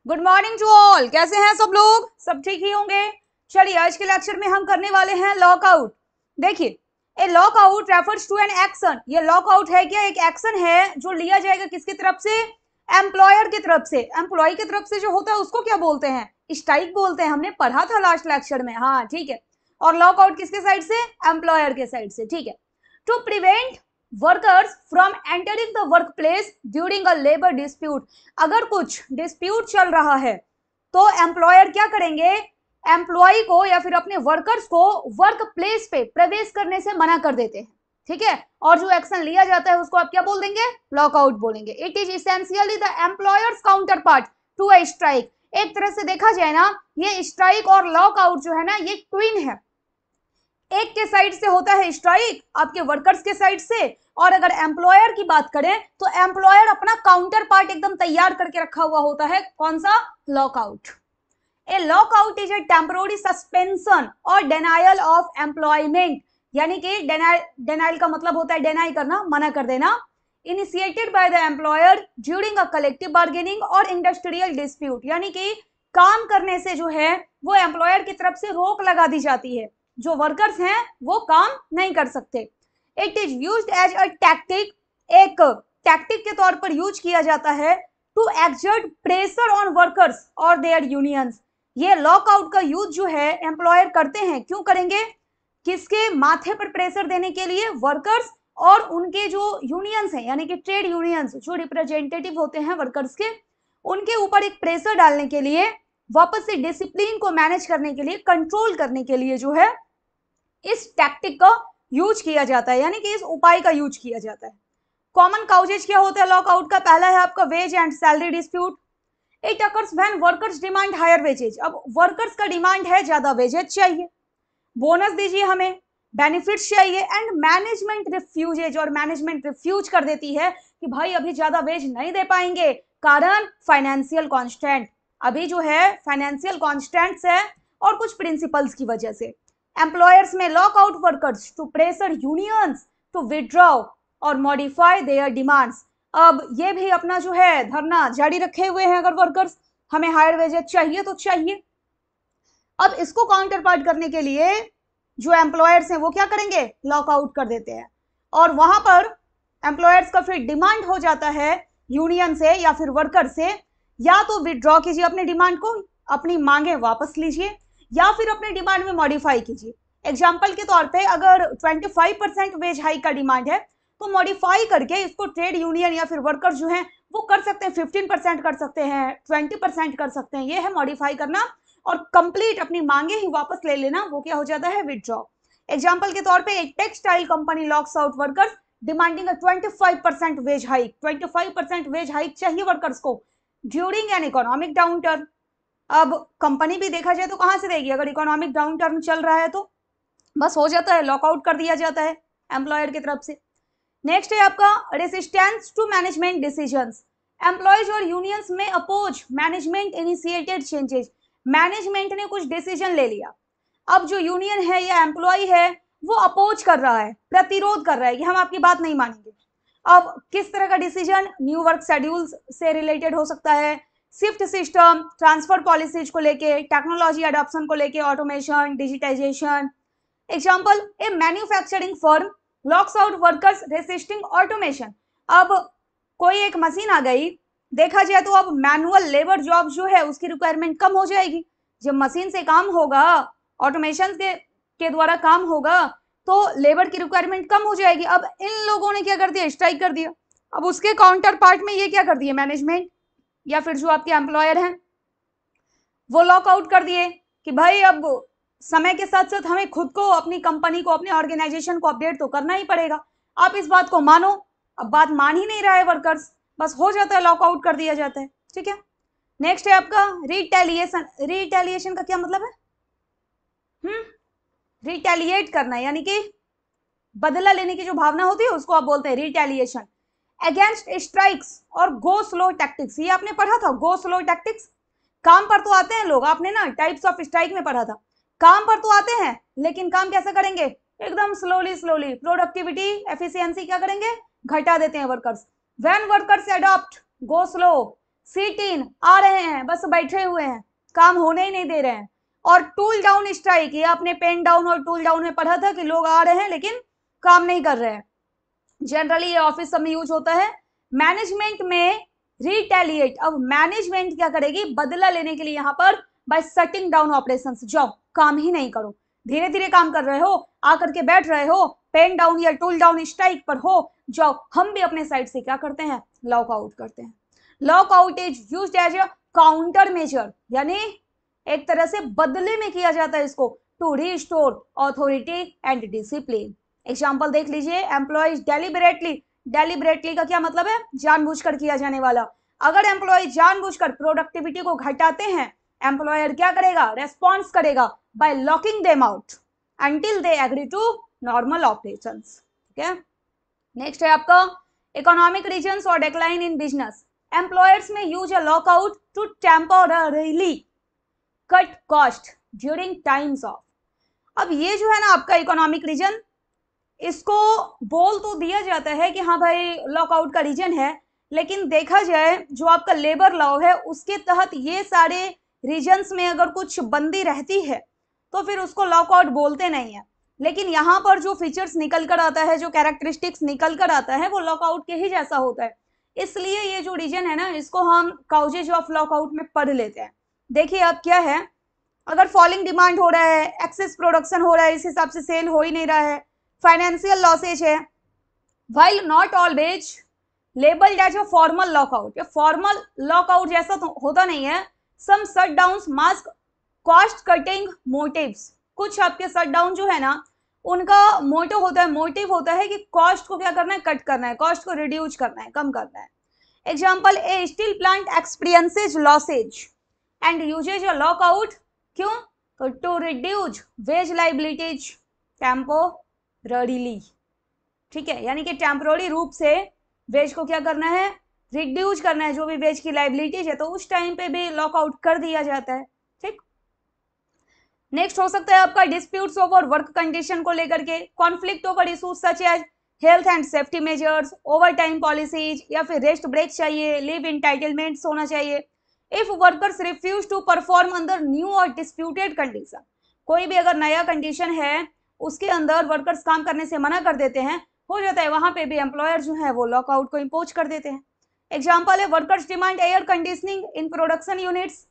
Good morning to all. कैसे हैं सब लोग? सब ठीक ही होंगे। चलिए आज के लेक्चर में हम करने वाले हैं लॉकआउट। देखिए, a lockout refers to an action. ये लॉकआउट है क्या? एक एक्शन है जो लिया जाएगा किसकी तरफ से? एम्प्लॉयर की तरफ से। एम्प्लॉय की तरफ से जो होता है उसको क्या बोलते हैं? स्ट्राइक बोलते हैं। हमने पढ़ा था लास्ट लेक्चर में। हाँ ठीक है। और लॉकआउट किसके साइड से? एम्प्लॉयर के साइड से। ठीक है। To prevent workers from entering the work place during a labour dispute. अगर कुछ डिस्प्यूट चल रहा है तो एम्प्लॉयर क्या करेंगे? एम्प्लॉय को या फिर अपने वर्कर्स को वर्क प्लेस पे प्रवेश करने से मना कर देते हैं। ठीक है। और जो एक्शन लिया जाता है उसको आप क्या बोल देंगे? लॉकआउट बोलेंगे। It is essentially the employers counterpart to a strike. एक तरह से देखा जाए ना, ये स्ट्राइक और लॉकआउट जो है ना, ये ट्विन है। एक के साइड से होता है स्ट्राइक, आपके वर्कर्स के साइड से। और अगर एम्प्लॉयर की बात करें तो एम्प्लॉयर अपना काउंटर पार्ट एकदम तैयार करके रखा हुआ होता है। कौन सा? Lockout. A lockout is a temporary suspension और डिनायल ऑफ एम्प्लॉयमेंट। यानी कि डिनायल का मतलब होता है डिनाई करना, मना कर देना। Initiated by the employer during a collective bargaining और इंडस्ट्रियल डिस्प्यूट। यानी कि काम करने से जो है वो एम्प्लॉयर की तरफ से रोक लगा दी जाती है। जो वर्कर्स हैं वो काम नहीं कर सकते। It is used as a tactic. एक टैक्टिक के तौर पर यूज किया जाता है to exert pressure on workers और देयर यूनियंस। ये लॉकआउट का यूज जो है एम्प्लॉयर करते हैं। क्यों करेंगे? किसके माथे पर प्रेशर देने के लिए? वर्कर्स और उनके जो यूनियंस हैं, यानी कि ट्रेड यूनियंस जो रिप्रेजेंटेटिव होते हैं वर्कर्स के, उनके ऊपर एक प्रेशर डालने के लिए, वापस से डिसिप्लिन को मैनेज करने के लिए, कंट्रोल करने के लिए जो है इस टैक्टिक का यूज किया जाता है, यानी कि इस उपाय का यूज किया जाता है। कॉमन काउजेज क्या होता है लॉकआउट का? पहला है आपका wage and salary dispute. It occurs when workers demand higher wages. अब वर्कर्स का डिमांड है ज्यादा वेजेज चाहिए, बोनस दीजिए हमें, बेनिफिट्स चाहिए, एंड मैनेजमेंट रिफ्यूजेज। और मैनेजमेंट रिफ्यूज कर देती है कि भाई अभी ज्यादा वेज नहीं दे पाएंगे, कारण फाइनेंशियल कॉन्स्टेंट। अभी जो है फाइनेंशियल कॉन्स्टेंट्स है और कुछ प्रिंसिपल्स की वजह से employers may lock out workers to pressure unions to withdraw और मॉडिफाई देयर डिमांड्स। अब ये भी अपना जो है धरना जारी रखे हुए हैं। अगर वर्कर्स हमें हायर वेजेस चाहिए तो चाहिए। अब इसको काउंटर पार्ट करने के लिए जो एम्प्लॉयर्स हैं वो क्या करेंगे? लॉकआउट कर देते हैं। और वहां पर एम्प्लॉयर्स का फिर डिमांड हो जाता है यूनियन से या फिर वर्कर से, या तो विड्रॉ कीजिए अपने डिमांड को, अपनी मांगे वापस लीजिए, या फिर अपने डिमांड में मॉडिफाई कीजिए। एग्जाम्पल के तौर पे अगर 25% वेज हाइक का डिमांड है तो मॉडिफाई करके इसको ट्रेड यूनियन या फिर वर्कर जो है वो कर सकते हैं, 15% कर सकते हैं, 20% कर सकते हैं। ये है मॉडिफाई करना। और कंप्लीट अपनी मांगे ही वापस ले लेना, वो क्या हो जाता है? विड्रॉ। एग्जाम्पल के तौर पे एक textile company locks out workers demanding अ 25% वेज हाइक। 25% वेज हाइक चाहिए वर्कर्स को ड्यूरिंग एन इकोनॉमिक डाउनटर्न। अब कंपनी भी देखा जाए तो कहां से देगी? अगर इकोनॉमिक डाउनटर्न चल रहा है तो बस हो जाता है, लॉकआउट कर दिया जाता है एम्प्लॉयर की तरफ से। नेक्स्ट है आपका resistance to management decisions. Employees और unions may oppose management initiated changes. Management ने कुछ डिसीजन ले लिया, अब जो यूनियन है या एम्प्लॉय है वो अपोज कर रहा है, प्रतिरोध कर रहा है कि हम आपकी बात नहीं मानेंगे। अब किस तरह का डिसीजन? न्यू वर्क शेड्यूल से रिलेटेड हो सकता है, शिफ्ट सिस्टम, ट्रांसफर पॉलिसीज को लेके, टेक्नोलॉजी अडॉप्शन को लेके, automation, digitization. Example, a manufacturing firm locks out workers resisting automation. अब कोई एक मशीन आ गई, देखा जाए तो अब मैनुअल लेबर जॉब जो है उसकी रिक्वायरमेंट कम हो जाएगी। जब मशीन से काम होगा, ऑटोमेशन के द्वारा काम होगा, तो लेबर की रिक्वायरमेंट कम हो जाएगी। अब इन लोगों ने क्या कर दिया? स्ट्राइक कर दिया। अब उसके काउंटर पार्ट में ये क्या कर दिए? मैनेजमेंट या फिर जो आपके एम्प्लॉयर हैं वो लॉकआउट कर दिए कि भाई अब समय के साथ साथ हमें खुद को, अपनी कंपनी को, अपने ऑर्गेनाइजेशन को अपडेट तो करना ही पड़ेगा। आप इस बात को मानो। अब बात मान ही नहीं रहा है वर्कर्स, बस हो जाता है, लॉकआउट कर दिया जाता है। ठीक है। नेक्स्ट है आपका रिटेलिएशन। रिटेलिएशन का क्या मतलब है? रिटेलिएट करना, यानी कि बदला लेने की जो भावना होती है उसको आप बोलते हैं रिटेलिएशन। अगेंस्ट स्ट्राइक्स और गो स्लो टैक्टिक्स। ये आपने पढ़ा था, गो स्लो टैक्टिक्स। काम पर तो आते हैं लोग, आपने ना टाइप्स ऑफ स्ट्राइक में पढ़ा था। काम पर तो आते हैं लेकिन काम कैसे करेंगे? एकदम स्लोली स्लोली। प्रोडक्टिविटी, एफिशिएंसी क्या करेंगे? घटा देते हैं workers. When workers adopt go slow sit in आ रहे हैं, बस बैठे हुए हैं, काम होने ही नहीं दे रहे हैं। और टूल डाउन स्ट्राइक, ये आपने पेन डाउन और टूल डाउन में पढ़ा था कि लोग आ रहे हैं लेकिन काम नहीं कर रहे हैं। जनरली ये ऑफिस सब में यूज होता है। मैनेजमेंट में रिटेलिएट, अब मैनेजमेंट क्या करेगी, बदला लेने के लिए यहाँ पर बाय शटिंग डाउन ऑपरेशंस, जाओ काम ही नहीं करो, धीरे धीरे काम कर रहे हो, आकर के बैठ रहे हो, पेन डाउन या टूल डाउन स्ट्राइक पर हो, जाओ हम भी अपने साइड से क्या करते हैं, लॉक आउट करते हैं। Lock out is used as a counter measure, यानी एक तरह से बदले में किया जाता है इसको, to restore authority and discipline. Example देख लीजिए, एम्प्लॉयज डेलिबरेटली, डेलिबरेटली का क्या मतलब है, जानबूझकर किया जाने वाला। अगर एम्प्लॉय जानबूझकर प्रोडक्टिविटी को घटाते हैं, एम्प्लॉयर क्या करेगा, रेस्पॉन्स करेगा by locking them out until they agree to normal operations. ठीक है, नेक्स्ट है आपका इकोनॉमिक रीजंस और decline in business. Employers may use a lockout to temporarily cut cost during times of. अब ये जो है ना आपका इकोनॉमिक रीजन, इसको बोल तो दिया जाता है कि हाँ भाई लॉकआउट का रीजन है, लेकिन देखा जाए जो आपका लेबर लॉ है उसके तहत ये सारे रीजन्स में अगर कुछ बंदी रहती है तो फिर उसको लॉकआउट बोलते नहीं है। लेकिन यहाँ पर जो फीचर्स निकल कर आता है, जो कैरेक्टरिस्टिक्स निकल कर आता है, वो लॉकआउट के ही जैसा होता है। इसलिए ये जो रीजन है ना, इसको हम काउजेज ऑफ लॉकआउट में पढ़ लेते हैं। देखिए अब क्या है, अगर फॉलिंग डिमांड हो रहा है, एक्सेस प्रोडक्शन हो रहा है, इस हिसाब से सेल हो ही नहीं रहा है, फाइनेंशियल लॉसेज है, while not always labelled as a formal lockout, ये फॉर्मल लॉकआउट जैसा तो होता नहीं है। Some shutdowns mask cost cutting motives, कुछ आपके शटडाउन जो है ना उनका मोटिव होता है कि कॉस्ट को क्या करना है, कट करना है, कॉस्ट को रिड्यूस करना है, कम करना है। Example, a steel plant experiences losses and uses a lockout, क्यों, तो to reduce wage liabilities temporarily. ठीक है, यानी कि टेम्पोररी रूप से वेज को क्या करना है, रिड्यूस करना है, जो भी वेज की लाइबिलिटीज है, तो उस टाइम पे भी लॉकआउट कर दिया जाता है। ठीक, नेक्स्ट हो सकता है आपका डिस्प्यूट्स ओवर वर्क कंडीशन को लेकर के, conflict over issues such as health and safety measures, over time policies, या फिर रेस्ट ब्रेक चाहिए, लीव इंटाइटलमेंट्स होना चाहिए। If workers refuse to perform under new और डिस्प्यूटेड कंडीशन, कोई भी अगर नया कंडीशन है उसके अंदर वर्कर्स काम करने से मना कर देते हैं, हो जाता है वहां पे भी एम्प्लॉयर जो है वो लॉकआउट को इम्पोज कर देते हैं। एग्जाम्पल है, workers demand air conditioning in production units.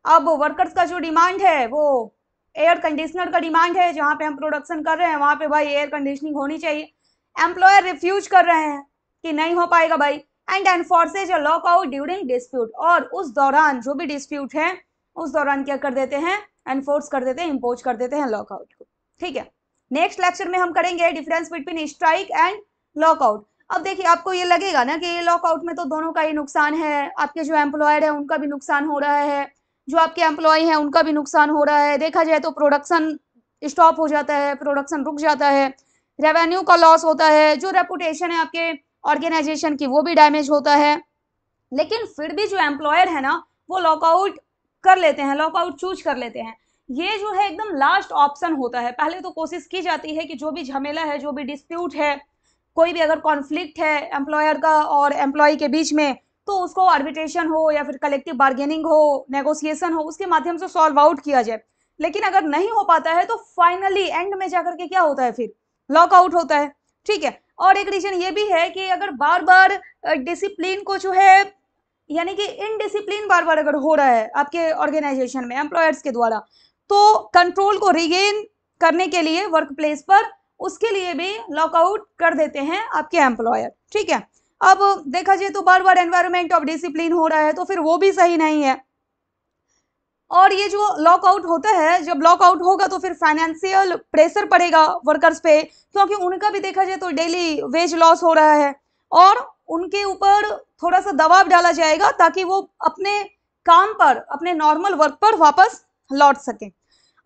अब वर्कर्स का जो डिमांड है वो एयर कंडीशनर का डिमांड है, जहां पे हम प्रोडक्शन कर रहे हैं वहां पे भाई एयर कंडीशनिंग होनी चाहिए। एम्प्लॉयर रिफ्यूज कर रहे हैं कि नहीं हो पाएगा भाई, and enforces a lockout during dispute, और उस दौरान जो भी डिस्प्यूट है उस दौरान क्या कर देते हैं, एनफोर्स कर देते हैं, इम्पोज कर देते हैं लॉकआउट को। ठीक है, नेक्स्ट लेक्चर में हम करेंगे difference between strike and lockout. अब देखिए आपको ये लगेगा ना कि लॉकआउट में तो दोनों का ही नुकसान है, आपके जो एम्प्लॉयर है उनका भी नुकसान हो रहा है, जो आपके एम्प्लॉय हैं उनका भी नुकसान हो रहा है। देखा जाए तो प्रोडक्शन स्टॉप हो जाता है, प्रोडक्शन रुक जाता है, रेवेन्यू का लॉस होता है, जो रेपुटेशन है आपके ऑर्गेनाइजेशन की वो भी डैमेज होता है। लेकिन फिर भी जो एम्प्लॉयर है ना वो लॉकआउट कर लेते हैं, लॉकआउट चूज कर लेते हैं। ये जो है एकदम लास्ट ऑप्शन होता है। पहले तो कोशिश की जाती है कि जो भी झमेला है, जो भी डिस्प्यूट है, कोई भी अगर कॉन्फ्लिक्ट है एम्प्लॉयर का और एम्प्लॉय के बीच में, तो उसको आर्बिट्रेशन हो या फिर कलेक्टिव बार्गेनिंग हो, नेगोशिएशन हो, उसके माध्यम से सॉल्व आउट किया जाए। लेकिन अगर नहीं हो पाता है तो फाइनली एंड में जाकर के क्या होता है, फिर लॉकआउट होता है। ठीक है, और एक रीजन ये भी है कि अगर बार बार डिसिप्लिन को जो है, यानी कि इनडिसिप्लिन बार बार अगर हो रहा है आपके ऑर्गेनाइजेशन में एम्प्लॉयर्स के द्वारा, तो कंट्रोल को रिगेन करने के लिए वर्क प्लेस पर, उसके लिए भी लॉकआउट कर देते हैं आपके एम्प्लॉयर। ठीक है, अब देखा जाए तो बार बार एनवायरमेंट ऑफ डिसिप्लिन हो रहा है तो फिर वो भी सही नहीं है। और ये जो लॉकआउट होता है, जब लॉकआउट होगा तो फिर फाइनेंशियल प्रेशर पड़ेगा वर्कर्स पे, क्योंकि उनका भी देखा जाए तो डेली वेज लॉस हो रहा है, और उनके ऊपर थोड़ा सा दबाव डाला जाएगा ताकि वो अपने काम पर, अपने नॉर्मल वर्क पर वापस लौट सके।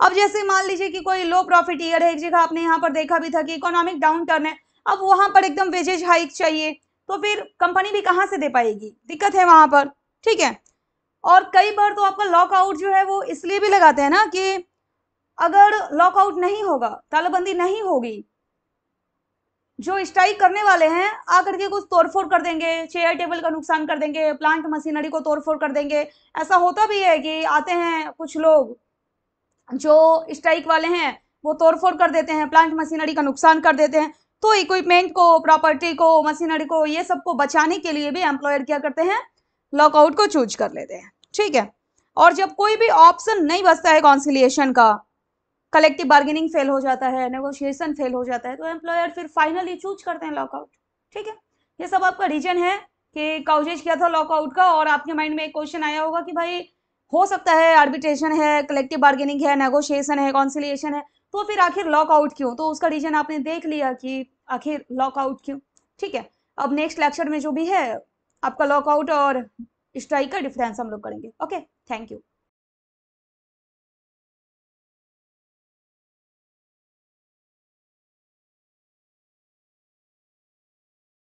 अब जैसे मान लीजिए कि कोई लो प्रॉफिट ईयर है, एक जगह आपने यहाँ पर देखा भी था कि इकोनॉमिक डाउन टर्न है, अब वहां पर एकदम वेजेज हाइक चाहिए, तो फिर कंपनी भी कहाँ से दे पाएगी, दिक्कत है वहां पर। ठीक है, और कई बार तो आपका लॉकआउट जो है वो इसलिए भी लगाते हैं ना कि अगर लॉकआउट नहीं होगा, तालाबंदी नहीं होगी, जो स्ट्राइक करने वाले हैं आकर के कुछ तोड़फोड़ कर देंगे, चेयर टेबल का नुकसान कर देंगे, प्लांट मशीनरी को तोड़फोड़ कर देंगे। ऐसा होता भी है कि आते हैं कुछ लोग जो स्ट्राइक वाले हैं वो तोड़फोड़ कर देते हैं, प्लांट मशीनरी का नुकसान कर देते हैं। तो इक्विपमेंट को, प्रॉपर्टी को, मशीनरी को, ये सबको बचाने के लिए भी एम्प्लॉयर क्या करते हैं, लॉकआउट को चूज कर लेते हैं। ठीक है, और जब कोई भी ऑप्शन नहीं बचता है कॉन्सिलिएशन का, कलेक्टिव बार्गेनिंग फेल हो जाता है, नेगोशिएशन फेल हो जाता है, तो एम्प्लॉयर फिर फाइनली चूज करते हैं लॉकआउट। ठीक है, ये सब आपका रीजन है कि काउजेज क्या था लॉकआउट का। और आपके माइंड में एक क्वेश्चन आया होगा कि भाई हो सकता है आर्बिट्रेशन है, कलेक्टिव बार्गेनिंग है, नेगोशिएशन है, कॉन्सिलिएशन है, तो फिर आखिर लॉकआउट क्यों? तो उसका रीजन आपने देख लिया कि आखिर लॉकआउट क्यों। ठीक है, अब नेक्स्ट लेक्चर में जो भी है आपका लॉकआउट और स्ट्राइक का डिफरेंस हम लोग करेंगे। Okay, thank you.